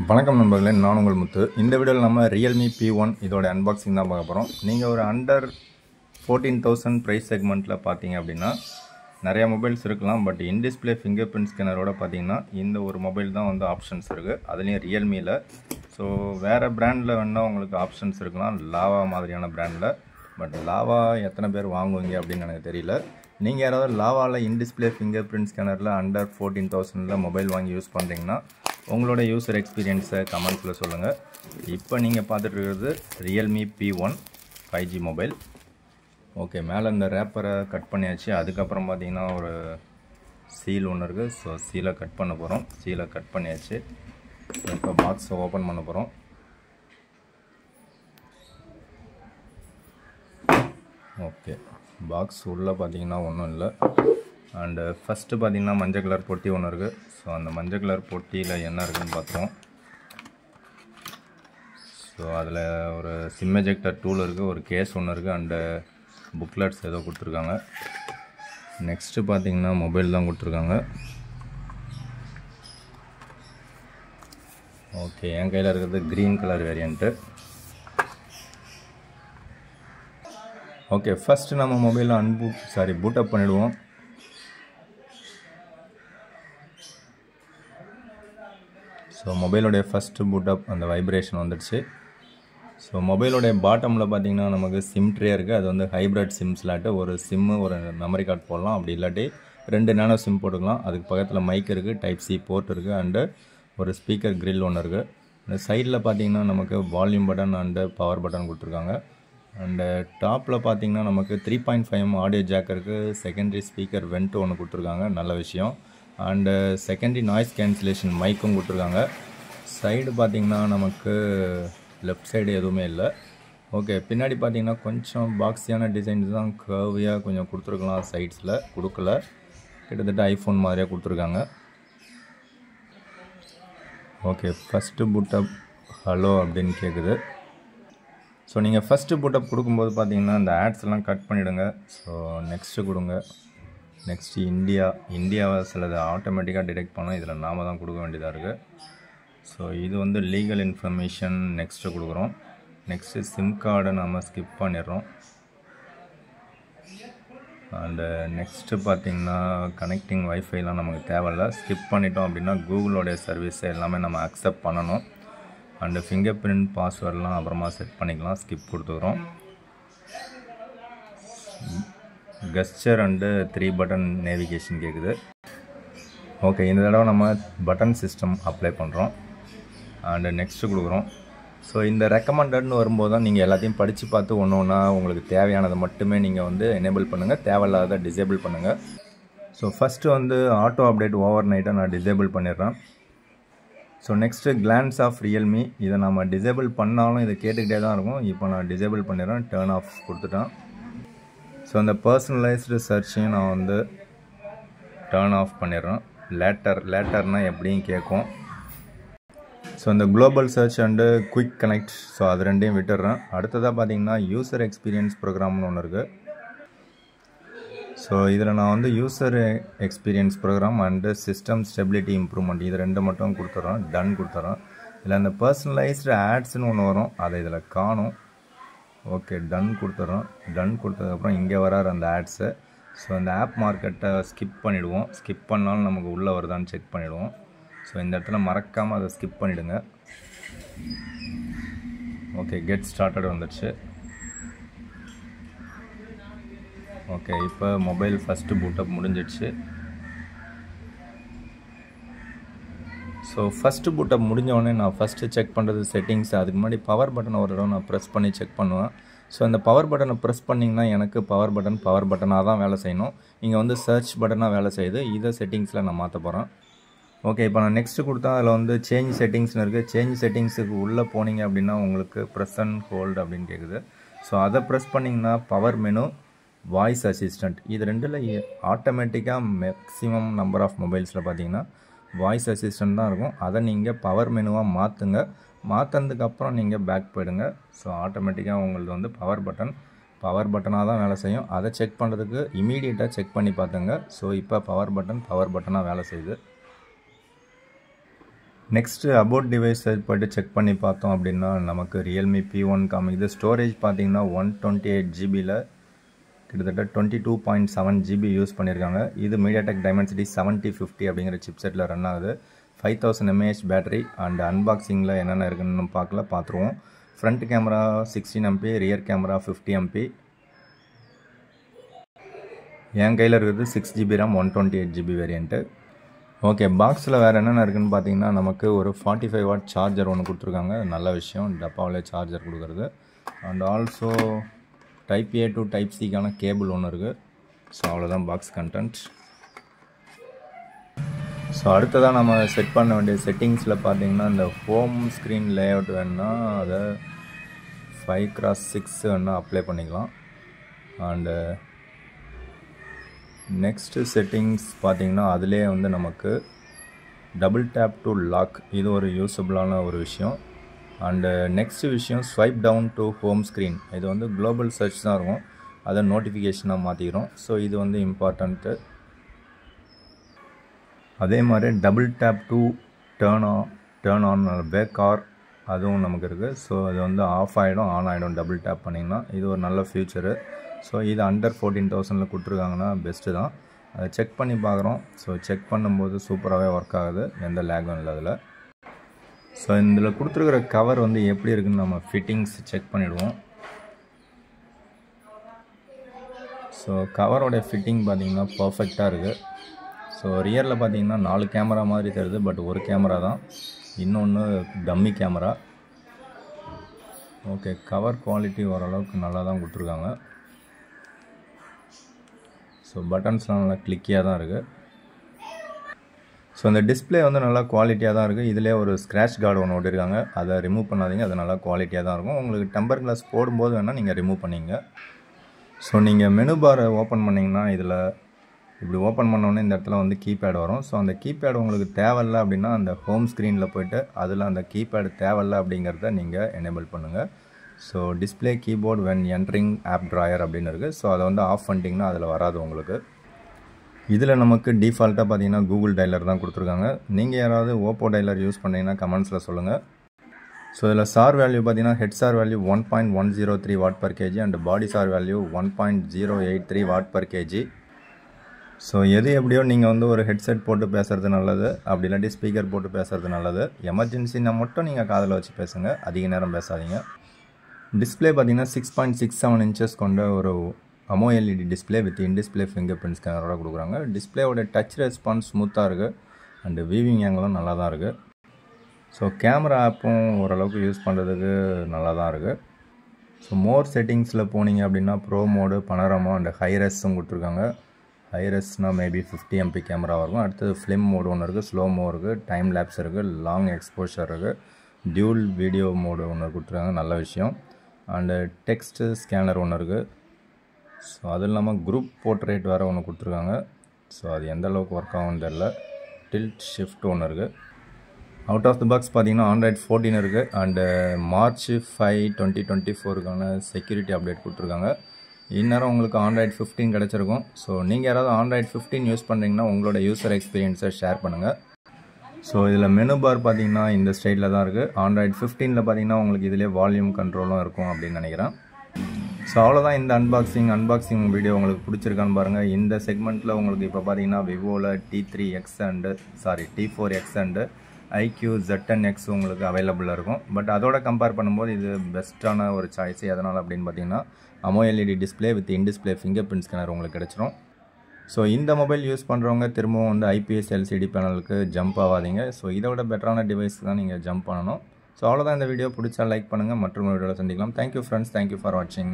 வணக்கம் நண்பர்களே, நான் உங்கள் முத்து. இந்த வீடியோவில் நம்ம ரியல்மி P1 இதோட அன்பாக்சிங் தான் பார்க்க போகிறோம். நீங்கள் ஒரு அண்டர் 14,000 ப்ரைஸ் செக்மெண்ட்டில் பார்த்தீங்க அப்படின்னா நிறையா மொபைல்ஸ் இருக்கலாம். பட் இன்டிஸ்பிளே ஃபிங்கர் பிரிண்ட் ஸ்கேனரோட பார்த்தீங்கன்னா இந்த ஒரு மொபைல் தான் வந்து ஆப்ஷன்ஸ் இருக்குது. அதுலேயும் ரியல்மியில். ஸோ வேறு பிராண்டில் வேணால் உங்களுக்கு ஆப்ஷன்ஸ் இருக்கலாம், லாவா மாதிரியான பிராண்டில். பட் லாவா எத்தனை பேர் வாங்குவீங்க அப்படின்னு எனக்கு தெரியல. நீங்கள் யாராவது லாவாவில் இன்டிஸ்பிளே ஃபிங்கர் பிரிண்ட் ஸ்கேனரில் அண்டர் 14,000 மொபைல் வாங்கி யூஸ் பண்ணுறீங்கன்னா உங்களோட யூசர் எக்ஸ்பீரியன்ஸை கமெண்ட்ஸில் சொல்லுங்கள். இப்போ நீங்கள் பார்த்துட்டு இருக்கிறது Realme P1 5G mobile. Okay, மேலே இந்த ரேப்பரை கட் பண்ணியாச்சு. அதுக்கப்புறம் பார்த்தீங்கன்னா ஒரு சீல் ஒன்று இருக்குது. ஸோ சீலை கட் பண்ண போகிறோம். சீலை கட் பண்ணியாச்சு. இப்போ பாக்ஸை ஓப்பன் பண்ண போகிறோம். ஓகே, பாக்ஸ் உள்ளே பார்த்தீங்கன்னா ஒன்றும் இல்லை. அண்டு ஃபஸ்ட்டு பார்த்தீங்கன்னா மஞ்சள் கலர் பொட்டி ஒன்று இருக்குது. ஸோ அந்த மஞ்சள் கலர் பொட்டியில் என்ன இருக்குதுன்னு பார்த்தோம். ஸோ அதில் ஒரு சிம் எஜெக்டர் டூல் இருக்குது, ஒரு கேஸ் ஒன்று இருக்குது, அண்டு புக்லெட்ஸ் ஏதோ கொடுத்துருக்காங்க. நெக்ஸ்ட்டு பார்த்தீங்கன்னா மொபைல் தான் கொடுத்துருக்காங்க. ஓகே, என் கையில் இருக்கிறது green colour variant. Okay, first நம்ம மொபைலில் பூட்டப் பண்ணிவிடுவோம். ஸோ மொபைலோடைய ஃபஸ்ட்டு பூட்டப் அந்த வைப்ரேஷன் வந்துடுச்சு. ஸோ மொபைலோடைய பாட்டமில் பார்த்தீங்கன்னா நமக்கு சிம் ட்ரே இருக்குது. அது வந்து ஹைப்ரிட் சிம் ஸ்லாட்டு. ஒரு சிம்மு, ஒரு மெமரி கார்டு போடலாம். அப்படி இல்லாட்டி 2 நேனோ சிம் போட்டுக்கலாம். அதுக்கு பக்கத்தில் மைக் இருக்குது, டைப் சி போர்ட் இருக்குது, அண்டு ஒரு ஸ்பீக்கர் கிரில் ஒன்று இருக்குது. இந்த சைடில் பார்த்தீங்கன்னா நமக்கு volume button and power button கொடுத்துருக்காங்க. அண்டு டாப்பில் பார்த்தீங்கன்னா நமக்கு 3.5mm ஆடியோ ஜாக் இருக்குது. செகண்டரி ஸ்பீக்கர் வென்ட் ஒன்று கொடுத்துருக்காங்க, நல்ல விஷயம். அண்டு செகண்டரி நாய்ஸ் கேன்சலேஷன் மைக்கும் கொடுத்துருக்காங்க. சைடு பார்த்திங்கன்னா நமக்கு லெஃப்ட் சைடு எதுவுமே இல்லை. ஓகே, பின்னாடி பார்த்திங்கன்னா கொஞ்சம் பாக்ஸியான டிசைன்ஸ் தான், கர்வியாக கொஞ்சம் கொடுத்துருக்கலாம். சைட்ஸில் கொடுக்கல, கிட்டத்தட்ட ஐஃபோன் மாதிரியாக கொடுத்துருக்காங்க. ஓகே, ஃபஸ்ட்டு பூட்டப் ஹலோ அப்படின்னு கேட்குது. ஸோ நீங்கள் ஃபஸ்ட்டு பூட்டப் கொடுக்கும்போது பார்த்தீங்கன்னா இந்த ஆட்ஸ்லாம் கட் பண்ணிவிடுங்க. ஸோ நெக்ஸ்ட்டு கொடுங்க. நெக்ஸ்ட்டு இந்தியாவை சிலது ஆட்டோமேட்டிக்காக டிடெக்ட் பண்ணோம். இதில் நாம் தான் கொடுக்க வேண்டியதாக இருக்குது. ஸோ இது வந்து லீகல் இன்ஃபர்மேஷன் நெக்ஸ்ட்டு கொடுக்குறோம். நெக்ஸ்ட்டு சிம் கார்டை நம்ம ஸ்கிப் பண்ணிடுறோம். அண்டு நெக்ஸ்ட்டு பார்த்திங்கன்னா கனெக்டிங் வைஃபைலாம் நமக்கு தேவையில்லை. ஸ்கிப் பண்ணிட்டோம் அப்படின்னா கூகுளோடைய சர்வீஸை எல்லாமே நம்ம அக்செப்ட் பண்ணணும். அண்டு ஃபிங்கர் பிரிண்ட் பாஸ்வேர்டெலாம் அப்புறமா செட் பண்ணிக்கலாம். ஸ்கிப் கொடுத்துக்கிறோம். கெஸ்சர் அண்டு 3 பட்டன் நேவிகேஷன் கேட்குது. ஓகே, இந்த தடவை நம்ம பட்டன் சிஸ்டம் அப்ளை பண்ணுறோம். அண்டு நெக்ஸ்ட்டு கொடுக்குறோம். ஸோ இந்த ரெக்கமெண்டட்னு வரும்போது தான் நீங்கள் எல்லாத்தையும் படித்து பார்த்து ஒன்று ஒன்றா உங்களுக்கு தேவையானதை மட்டுமே நீங்கள் வந்து எனேபிள் பண்ணுங்கள், தேவையில்லாத டிசேபிள் பண்ணுங்கள். ஸோ ஃபஸ்ட்டு வந்து ஆட்டோ அப்டேட் ஓவர் நைட்டை நான் டிசேபிள் பண்ணிடுறேன். So next glance of Realme, இதை நம்ம டிசேபிள் பண்ணாலும் இதை கேட்டுக்கிட்டே தான் இருக்கும். இப்போ நான் டிசேபிள் பண்ணிடுறேன், டேர்ன் ஆஃப் கொடுத்துட்டேன். ஸோ அந்த பர்சனலைஸ்டு சர்ச்சையும் நான் வந்து டேர்ன் ஆஃப் பண்ணிடுறேன். லேட்டர்னால் எப்படியும் கேட்கும். ஸோ இந்த global search and quick connect, so அது ரெண்டையும் விட்டுடுறேன். அடுத்ததாக பார்த்தீங்கன்னா யூசர் எக்ஸ்பீரியன்ஸ் ப்ரோக்ராம்னு ஒன்று இருக்குது. ஸோ இதில் நான் வந்து user experience program and system stability improvement இது 2 மட்டும் கொடுத்துட்றோம், டன் கொடுத்துட்றோம். இதில் அந்த பர்சனலைஸ்டு ஆட்ஸ்னு ஒன்று வரும், அதை இதில் காணும். ஓகே, டன் கொடுத்துட்றோம். டன் கொடுத்ததுக்கப்புறம் இங்கே வராரு அந்த ஆட்ஸு. ஸோ அந்த ஆப் மார்க்கெட்டை ஸ்கிப் பண்ணிவிடுவோம். ஸ்கிப் பண்ணாலும் நமக்கு உள்ளே வருதான்னு செக் பண்ணிவிடுவோம். ஸோ இந்த இடத்துல மறக்காமல் அதை ஸ்கிப் பண்ணிவிடுங்க. ஓகே, கெட் ஸ்டார்டட் வந்துடுச்சு. ஓகே, இப்போ மொபைல் ஃபஸ்ட்டு பூட்டப் முடிஞ்சிடுச்சு. ஸோ ஃபஸ்ட்டு பூட்டப் முடிஞ்சவொடனே நான் ஃபஸ்ட்டு செக் பண்ணுறது செட்டிங்ஸ். அதுக்கு முன்னாடி பவர் பட்டனை ஒரு தடவை நான் ப்ரெஸ் பண்ணி செக் பண்ணுவேன். ஸோ அந்த பவர் பட்டனை ப்ரெஸ் பண்ணிங்கன்னா எனக்கு பவர் பட்டனாக தான் வேலை செய்யணும். இங்கே வந்து சர்ச் பட்டனாக வேலை செய்யுது. இதை செட்டிங்ஸில் நான் மாற்ற போகிறேன். ஓகே, இப்போ நான் நெக்ஸ்ட்டு கொடுத்தா அதில் வந்து சேஞ்ச் செட்டிங்ஸ்னு இருக்குது. சேஞ்ச் செட்டிங்ஸுக்கு உள்ளே போனீங்க அப்படின்னா உங்களுக்கு ப்ரெஸ் அண்ட் ஹோல்டு அப்படின்னு கேட்குது. ஸோ அதை ப்ரெஸ் பண்ணிங்கன்னா பவர் மெனு, வாய்ஸ் அசிஸ்டண்ட், இது ரெண்டில் ஆட்டோமேட்டிக்காக மேக்ஸிமம் நம்பர் ஆஃப் மொபைல்ஸில் பார்த்தீங்கன்னா வாய்ஸ் அசிஸ்டண்ட் தான் இருக்கும். அதை நீங்கள் பவர் மெனுவாக மாற்றுங்க. மாற்றினதுக்கப்புறம் நீங்கள் பேக் போயிடுங்க. ஸோ ஆட்டோமேட்டிக்காக உங்களுக்கு வந்து பவர் பட்டனாக தான் வேலை செய்யும். அதை செக் பண்ணுறதுக்கு இமீடியட்டாக செக் பண்ணி பார்த்துங்க. ஸோ இப்போ பவர் பட்டனாக வேலை செய்யுது. நெக்ஸ்ட்டு அபவுட் டிவைஸை போய்ட்டு செக் பண்ணி பார்த்தோம் அப்படின்னா நமக்கு ரியல்மி P1 காமிக்குது. ஸ்டோரேஜ் பார்த்தீங்கன்னா 128 ஜிபியில் கிட்டத்தட்ட 22.7 ஜிபி யூஸ் பண்ணியிருக்காங்க. இது மீடியாடெக் டைமென்சிட்டி 7050 அப்படிங்கிற சிப்செட்டில் ரன் ஆகுது. 5000 mAh பேட்டரி. அண்ட் அன்பாக்சிங்கில் என்னென்ன இருக்குன்னு பார்த்துருவோம். Front camera 16 MP, rear camera 50 MP. என் கையில் இருக்கிறது 6 GB RAM 128 GB variant. Okay, பாக்ஸில் வேறு என்னென்ன இருக்குதுன்னு பார்த்தீங்கன்னா நமக்கு ஒரு 45 வாட் சார்ஜர் ஒன்று கொடுத்துருக்காங்க. நல்ல விஷயம், டப்பாவிலே சார்ஜர் கொடுக்குறது. And also type A to type சிக்கான கேபிள் ஒன்று இருக்குது. ஸோ அவ்வளோதான் பாக்ஸ் கண்டென்ட். ஸோ அடுத்ததாக நம்ம செட் பண்ண வேண்டிய செட்டிங்ஸில் பார்த்தீங்கன்னா இந்த ஹோம் ஸ்க்ரீன் லேஅவுட் வேணுன்னா அதை 5x6 வேணால் அப்ளை பண்ணிக்கலாம். அண்டு நெக்ஸ்ட்டு செட்டிங்ஸ் பார்த்தீங்கன்னா அதிலே வந்து நமக்கு டபுள் டேப் டு லாக், இது ஒரு யூஸபிளான ஒரு விஷயம். அண்டு நெக்ஸ்ட்டு விஷயம் swipe down to home screen, இது வந்து குளோபல் சர்ச் தான் இருக்கும், அதை நோட்டிஃபிகேஷனாக மாற்றிக்கிறோம். ஸோ இது வந்து இம்பார்ட்டண்ட்டு. அதே மாதிரி double tap to turn on back or அதுவும் நமக்கு இருக்குது. ஸோ அது வந்து ஆஃப் ஆகிடும், ஆன் ஆகிடும் டபுள் டேப் பண்ணிங்கன்னா. இது ஒரு நல்ல ஃபியூச்சரு. ஸோ இது அண்டர் 14,000 கொடுத்துருக்காங்கன்னா பெஸ்ட்டு தான். அதை செக் பண்ணி பார்க்குறோம். ஸோ செக் பண்ணும்போது சூப்பராகவே ஒர்க் ஆகுது, எந்த லேகும் இல்லை அதில். ஸோ இதில் கொடுத்துருக்கிற கவர் வந்து எப்படி இருக்குதுன்னு நம்ம ஃபிட்டிங்ஸ் செக் பண்ணிவிடுவோம். ஸோ கவரோடைய ஃபிட்டிங் பார்த்திங்கன்னா பர்ஃபெக்டாக இருக்குது. ஸோ ரியரில் பார்த்தீங்கன்னா 4 கேமரா மாதிரி தருது, பட் ஒரு கேமரா தான், இன்னொன்று dummy camera. Okay, cover quality ஓரளவுக்கு நல்லா தான் கொடுத்துருக்காங்க. ஸோ பட்டன்ஸ்லாம் நல்லா கிளிக்கியாக தான் இருக்குது. ஸோ இந்த டிஸ்பிளே வந்து நல்லா குவாலிட்டியாக தான் இருக்குது. இதிலே ஒரு ஸ்க்ராட்ச் கார்டு ஒன்று ஓட்டிருக்காங்க, அதை ரிமூவ் பண்ணாதீங்க, அது நல்லா குவாலிட்டியாக தான் இருக்கும். உங்களுக்கு டெம்பர் கிளாஸ் போடும்போது வேணால் நீங்கள் ரிமூவ் பண்ணிங்க. ஸோ நீங்கள் மெனு பாரை ஓப்பன் பண்ணிங்கன்னா இதில் இப்படி ஓப்பன் பண்ணோன்னே இந்த இடத்துல வந்து கீபேட் வரும். ஸோ அந்த கீபேட் உங்களுக்கு தேவையில்லை அப்படின்னா அந்த ஹோம் ஸ்க்ரீனில் போய்ட்டு அதில் அந்த கீபேடு தேவையில்லை அப்படிங்கிறத நீங்கள் எனேபிள் பண்ணுங்கள். So display keyboard when entering app drawer அப்படின்னு இருக்குது. ஸோ அதை வந்து ஆஃப் பண்ணிட்டீங்கன்னா அதில் வராது உங்களுக்கு. இதில் நமக்கு டிஃபால்ட்டாக பார்த்தீங்கன்னா கூகுள் டைலர் தான் கொடுத்துருக்காங்க. நீங்கள் யாராவது ஓப்போ டைலர் யூஸ் பண்ணிங்கன்னா கமெண்ட்ஸில் சொல்லுங்கள். ஸோ இதில் சார் வேல்யூ பார்த்தீங்கன்னா head sir value 1.103 what per KG and body sir value 1.083 what per KG. So எது எப்படியோ நீங்கள் வந்து ஒரு ஹெட்செட் போட்டு பேசுகிறது நல்லது, அப்படி இல்லாட்டி ஸ்பீக்கர் போட்டு பேசுகிறது நல்லது. எமர்ஜென்சினா மட்டும் நீங்கள் காதில் வச்சு பேசுங்க, அதிக நேரம் பேசாதீங்க. டிஸ்பிளே பார்த்தீங்கன்னா 6.67 inches கொண்ட ஒரு AMOLED display with in display finger print ஸ்கேனரோட கொடுக்குறாங்க. டிஸ்பிளேவோட டச் ரெஸ்பான்ஸ் ஸ்மூத்தாக இருக்குது அண்டு வீவிங் ஆங்கிளும் நல்லா தான் இருக்குது. ஸோ கேமரா ஆப்பும் ஓரளவுக்கு யூஸ் பண்ணுறதுக்கு நல்லா தான் இருக்குது. ஸோ மோர் செட்டிங்ஸில் போனீங்க அப்படின்னா ப்ரோ மோடு, பனோராமா அண்ட் ஹைரெஸும் கொடுத்துருக்காங்க. ஹைரெஸ்னால் மேபி 50 MP கேமராவாக இருக்கும். அடுத்தது ஃபிலிம் மோடு ஒன்று இருக்குது, ஸ்லோமோ இருக்குது, டைம் லேப்ஸ் இருக்குது, லாங் எக்ஸ்போஷர் இருக்குது, டியூல் வீடியோ மோடு ஒன்று கொடுத்துருக்காங்க, நல்ல விஷயம். அண்டு டெக்ஸ்ட்டு ஸ்கேனர் ஒன்று இருக்குது. ஸோ அது இல்லாமல் குரூப் போர்ட்ரேட் வேறு ஒன்று கொடுத்துருக்காங்க. ஸோ அது எந்த அளவுக்கு ஒர்க் ஆகும்னு தெரில. டில்ட் ஷிஃப்ட் ஒன்று இருக்குது. அவுட் ஆஃப் தி பாக்ஸ் பார்த்தீங்கன்னா Android 14 இருக்குது அண்டு March 5, 2024க்கான செக்யூரிட்டி அப்டேட் கொடுத்துருக்காங்க. இந்நேரம் உங்களுக்கு Android 15 கிடச்சிருக்கும். ஸோ நீங்கள் யாராவது Android 15 யூஸ் பண்ணுறீங்கன்னா உங்களோட யூசர் எக்ஸ்பீரியன்ஸை ஷேர் பண்ணுங்கள். ஸோ இதில் மெனு பார் பார்த்தீங்கன்னா இந்த ஸ்டைலில் தான் இருக்குது. Android 15ல் பார்த்தீங்கன்னா உங்களுக்கு இதிலே வால்யூம் கண்ட்ரோலும் இருக்கும் அப்படின்னு நினைக்கிறேன். ஸோ அவ்வளோதான் இந்த அன்பாக்சிங் வீடியோ உங்களுக்கு பிடிச்சிருக்கான்னு பாருங்கள். இந்த செக்மெண்ட்டில் உங்களுக்கு இப்போ பார்த்தீங்கன்னா விவோவில் T4X அண்டு IQ Z10X உங்களுக்கு அவைலபிளாக இருக்கும். பட் அதோட கம்பேர் பண்ணும்போது இது பெஸ்ட்டான ஒரு சாய்ஸ். எதனால் அப்படின்னு பார்த்தீங்கன்னா AMOLED display with in display finger print scanner உங்களுக்கு கிடச்சிரும். ஸோ இந்த மொபைல் யூஸ் பண்ணுறவங்க திரும்பவும் வந்து IPS LCD பேனலுக்கு ஜம்ப் ஆகாதீங்க. ஸோ இதை விட பெட்டரான டிவைஸ் தான் நீங்கள் ஜம்ப் பண்ணணும். ஸோ அவ்வளோதான் இந்த வீடியோ. பிடிச்சா லைக் பண்ணுங்கள். மற்றொரு வீடியோவில் சந்திக்கலாம். தேங்க்யூ ஃப்ரெண்ட்ஸ், தேங்க்யூ ஃபார் வாட்சிங்.